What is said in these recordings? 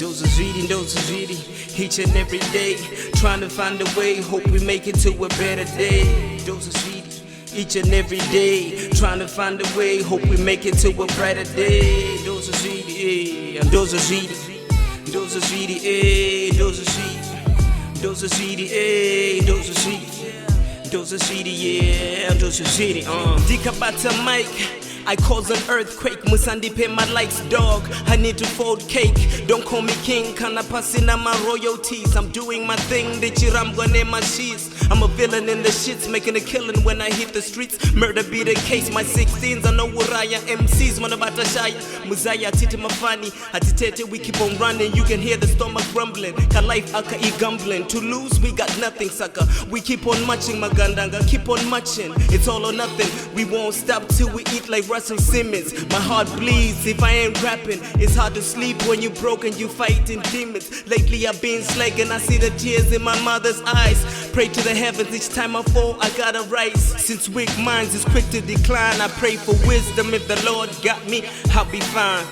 Those are really, each and every day, trying to find a way, hope we make it to a better day. Those are really, each and every day, trying to find a way, hope we make it to a brighter day. Those are really, those are really, those are really, those are really, those are really, those are really. Those are city, yeah, those are city, Dikabata Mike, I cause an earthquake. Musandi pay my lights, dog. I need to fold cake. Don't call me king, kana passing on my royalties. I'm doing my thing, the chiram gonna my sheets. I'm a villain in the shits, making a killing when I hit the streets. Murder be the case, my 16s, I know Uraya MCs, Manabata Shaya, Muzaya, Titi Mafani, Atitete, we keep on running, you can hear the stomach grumbling. Ka life aka e gambling. To lose, we got nothing, sucker. We keep on marching, Magandanga, keep on marching. It's all or nothing. We won't stop till we eat like Russell Simmons. My heart bleeds if I ain't rapping. It's hard to sleep when you're broken, you fighting demons. Lately I've been slacking, I see the tears in my mother's eyes. Pray to the heavens, each time I fall, I gotta rise. Since weak minds is quick to decline, I pray for wisdom. If the Lord got me, I'll be fine.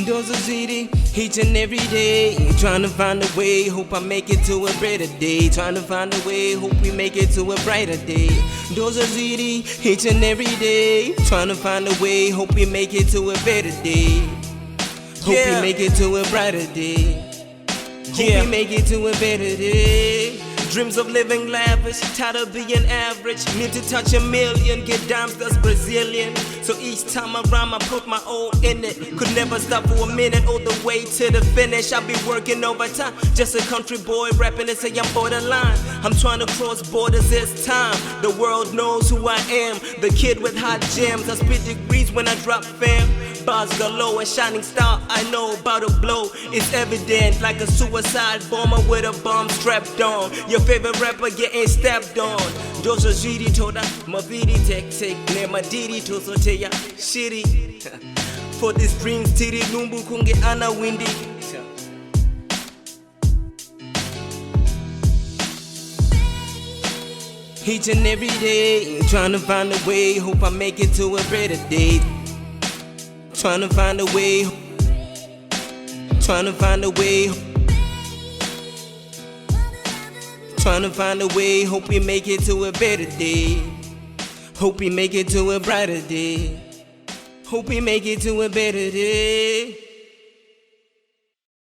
Those are city, each and every day, trying to find a way, hope I make it to a better day. Trying to find a way, hope we make it to a brighter day. Those are city, each and every day, trying to find a way, hope we make it to a better day. Hope we make it to a brighter day. Hope we make it to a better day. Dreams of living lavish, tired of being average. Need to touch a million, get dimes that's Brazilian. So each time I rhyme, I put my all in it. Could never stop for a minute, all the way to the finish. I'll be working overtime, just a country boy rapping and say I'm borderline. I'm trying to cross borders this time. The world knows who I am, the kid with hot gems. I spit degrees when I drop fam. Bars galore, a shining star, I know about to blow. It's evident, like a suicide bomber with a bomb strapped on. Your favorite rapper getting stabbed on. Dozo Zidi toda, Mavidi tek Nema Didi Tosoteya, shitty. For these dreams, Tiri Numbu Kunge Ana Windy. Each and every day, trying to find a way, hope I make it to a better day. Trying to find a way, trying to find a way, trying to find a way, hope we make it to a better day. Hope we make it to a brighter day. Hope we make it to a better day.